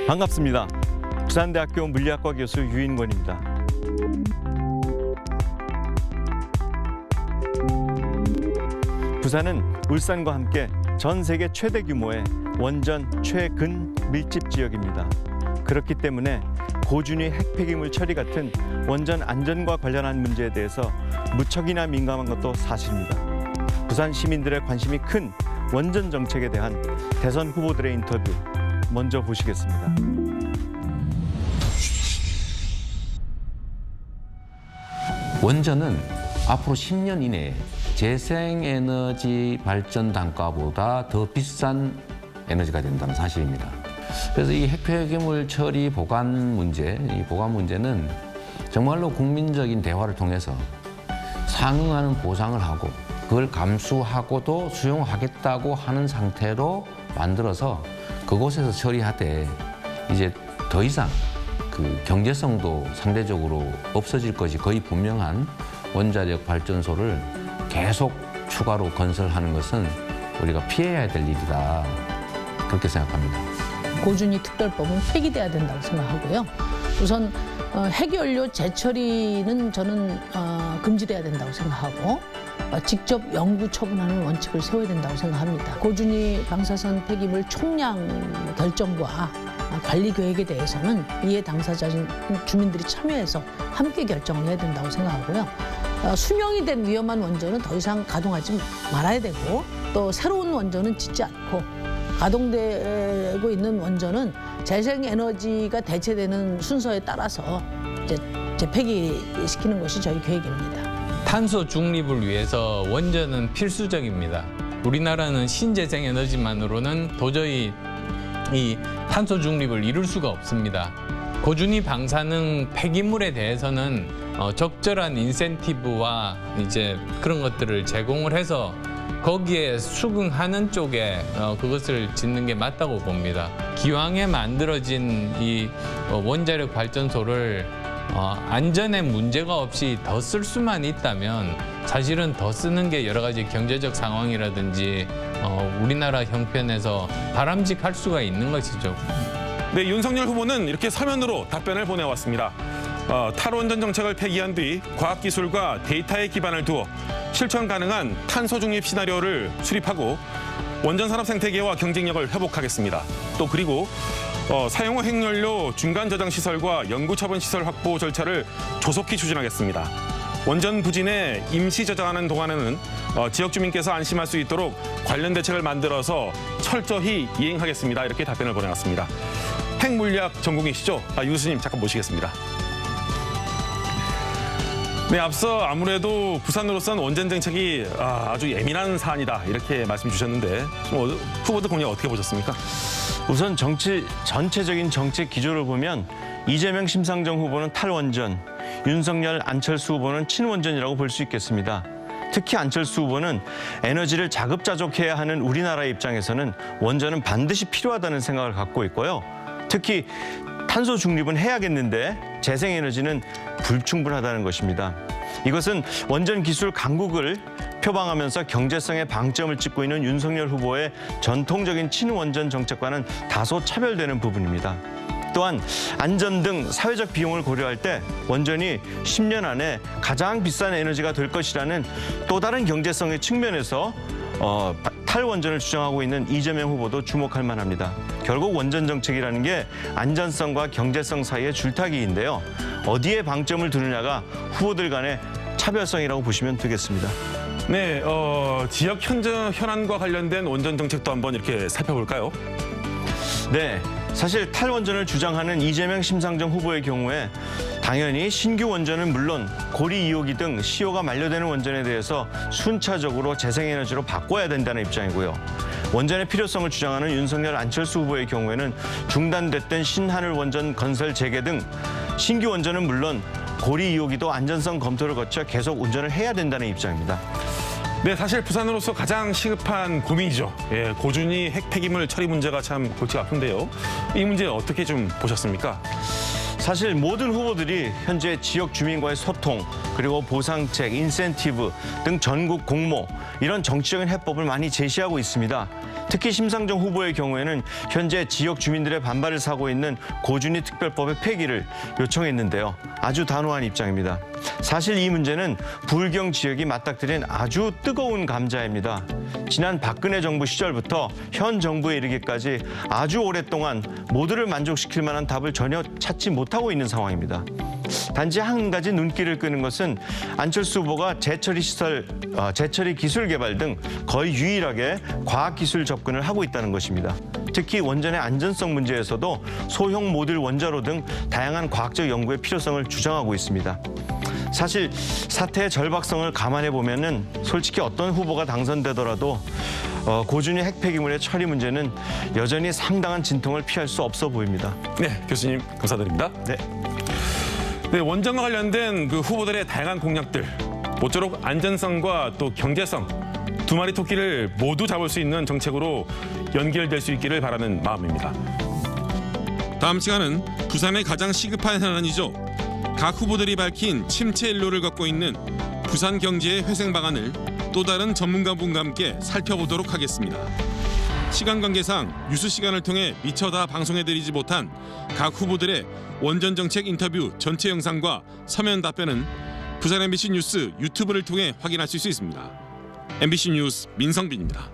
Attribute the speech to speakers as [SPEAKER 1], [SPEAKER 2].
[SPEAKER 1] 반갑습니다. 부산대학교 물리학과 교수 유인권입니다. 부산은 울산과 함께 전 세계 최대 규모의 원전 최근 밀집 지역입니다. 그렇기 때문에 고준위 핵폐기물 처리 같은 원전 안전과 관련한 문제에 대해서 무척이나 민감한 것도 사실입니다. 부산 시민들의 관심이 큰 원전 정책에 대한 대선 후보들의 인터뷰 먼저 보시겠습니다.
[SPEAKER 2] 원전은 앞으로 10년 이내에 재생에너지 발전 단가보다 더 비싼 에너지가 된다는 사실입니다. 그래서 이 핵폐기물 처리 보관 문제, 이 보관 문제는 정말로 국민적인 대화를 통해서 상응하는 보상을 하고 그걸 감수하고도 수용하겠다고 하는 상태로 만들어서 그곳에서 처리하되 이제 더 이상 그 경제성도 상대적으로 없어질 것이 거의 분명한 원자력 발전소를 계속 추가로 건설하는 것은 우리가 피해야 될 일이다. 그렇게 생각합니다.
[SPEAKER 3] 고준위 특별법은 폐기돼야 된다고 생각하고요. 우선 핵연료 재처리는 저는 금지돼야 된다고 생각하고 직접 영구 처분하는 원칙을 세워야 된다고 생각합니다. 고준위 방사선 폐기물 총량 결정과 관리 계획에 대해서는 이해 당사자인 주민들이 참여해서 함께 결정을 해야 된다고 생각하고요. 수명이 된 위험한 원전은 더 이상 가동하지 말아야 되고 또 새로운 원전은 짓지 않고 가동되고 있는 원전은 재생에너지가 대체되는 순서에 따라서 이제 재폐기시키는 것이 저희 계획입니다.
[SPEAKER 4] 탄소 중립을 위해서 원전은 필수적입니다. 우리나라는 신재생에너지만으로는 도저히 이 탄소 중립을 이룰 수가 없습니다. 고준위 방사능 폐기물에 대해서는 적절한 인센티브와 이제 그런 것들을 제공을 해서 거기에 수긍하는 쪽에 그것을 짓는 게 맞다고 봅니다. 기왕에 만들어진 이 원자력 발전소를 안전에 문제가 없이 더 쓸 수만 있다면 사실은 더 쓰는 게 여러 가지 경제적 상황이라든지 우리나라 형편에서 바람직할 수가 있는 것이죠.
[SPEAKER 5] 네, 윤석열 후보는 이렇게 서면으로 답변을 보내왔습니다. 탈원전 정책을 폐기한 뒤 과학기술과 데이터에 기반을 두어 실천 가능한 탄소 중립 시나리오를 수립하고 원전 산업 생태계와 경쟁력을 회복하겠습니다. 또 그리고 사용후 핵연료 중간 저장 시설과 영구 처분 시설 확보 절차를 조속히 추진하겠습니다. 원전 부진에 임시 저장하는 동안에는 지역 주민께서 안심할 수 있도록 관련 대책을 만들어서 철저히 이행하겠습니다. 이렇게 답변을 보내왔습니다. 핵물리학 전공이시죠? 유 교수님 잠깐 모시겠습니다. 네, 앞서 아무래도 부산으로서는 원전 정책이 아주 예민한 사안이다 이렇게 말씀 주셨는데 후보들 공약 어떻게 보셨습니까?
[SPEAKER 1] 우선 전체적인 정책 기조를 보면 이재명 심상정 후보는 탈원전, 윤석열 안철수 후보는 친원전이라고 볼 수 있겠습니다. 특히 안철수 후보는 에너지를 자급자족해야 하는 우리나라의 입장에서는 원전은 반드시 필요하다는 생각을 갖고 있고요. 특히 탄소 중립은 해야겠는데 재생에너지는 불충분하다는 것입니다. 이것은 원전 기술 강국을 표방하면서 경제성에 방점을 찍고 있는 윤석열 후보의 전통적인 친원전 정책과는 다소 차별되는 부분입니다. 또한 안전 등 사회적 비용을 고려할 때 원전이 10년 안에 가장 비싼 에너지가 될 것이라는 또 다른 경제성의 측면에서 탈원전을 주장하고 있는 이재명 후보도 주목할 만합니다. 결국 원전 정책이라는 게 안전성과 경제성 사이의 줄타기인데요. 어디에 방점을 두느냐가 후보들 간의 차별성이라고 보시면 되겠습니다.
[SPEAKER 5] 네, 지역 현안과 관련된 원전 정책도 한번 이렇게 살펴볼까요?
[SPEAKER 1] 네, 사실 탈원전을 주장하는 이재명 심상정 후보의 경우에 당연히 신규 원전은 물론 고리 2호기 등 시효가 만료되는 원전에 대해서 순차적으로 재생에너지로 바꿔야 된다는 입장이고요. 원전의 필요성을 주장하는 윤석열 안철수 후보의 경우에는 중단됐던 신한울 원전 건설 재개 등 신규 원전은 물론 고리 2호기도 안전성 검토를 거쳐 계속 운전을 해야 된다는 입장입니다.
[SPEAKER 5] 네, 사실 부산으로서 가장 시급한 고민이죠. 예, 고준위 핵폐기물 처리 문제가 참 골치가 아픈데요. 이 문제 어떻게 좀 보셨습니까?
[SPEAKER 1] 사실 모든 후보들이 현재 지역 주민과의 소통, 그리고 보상책, 인센티브 등 전국 공모 이런 정치적인 해법을 많이 제시하고 있습니다. 특히 심상정 후보의 경우에는 현재 지역 주민들의 반발을 사고 있는 고준위 특별법의 폐기를 요청했는데요. 아주 단호한 입장입니다. 사실 이 문제는 불경 지역이 맞닥뜨린 아주 뜨거운 감자입니다. 지난 박근혜 정부 시절부터 현 정부에 이르기까지 아주 오랫동안 모두를 만족시킬 만한 답을 전혀 찾지 못하고 있는 상황입니다. 단지 한 가지 눈길을 끄는 것은 안철수 후보가 재처리 기술 개발 등 거의 유일하게 과학기술 접근을 하고 있다는 것입니다. 특히 원전의 안전성 문제에서도 소형 모듈 원자로 등 다양한 과학적 연구의 필요성을 주장하고 있습니다. 사실 사태의 절박성을 감안해 보면은 솔직히 어떤 후보가 당선되더라도 고준위 핵 폐기물의 처리 문제는 여전히 상당한 진통을 피할 수 없어 보입니다.
[SPEAKER 5] 네, 교수님 감사드립니다.
[SPEAKER 1] 네.
[SPEAKER 5] 네, 원전과 관련된 그 후보들의 다양한 공약들, 모쪼록 안전성과 또 경제성 두 마리 토끼를 모두 잡을 수 있는 정책으로 연결될 수 있기를 바라는 마음입니다. 다음 시간은 부산의 가장 시급한 현안이죠. 각 후보들이 밝힌 침체 일로를 걷고 있는 부산 경제의 회생 방안을 또 다른 전문가분과 함께 살펴보도록 하겠습니다. 시간 관계상 뉴스 시간을 통해 미처 다 방송해드리지 못한 각 후보들의 원전 정책 인터뷰 전체 영상과 서면 답변은 부산 MBC 뉴스 유튜브를 통해 확인하실 수 있습니다. MBC 뉴스 민성빈입니다.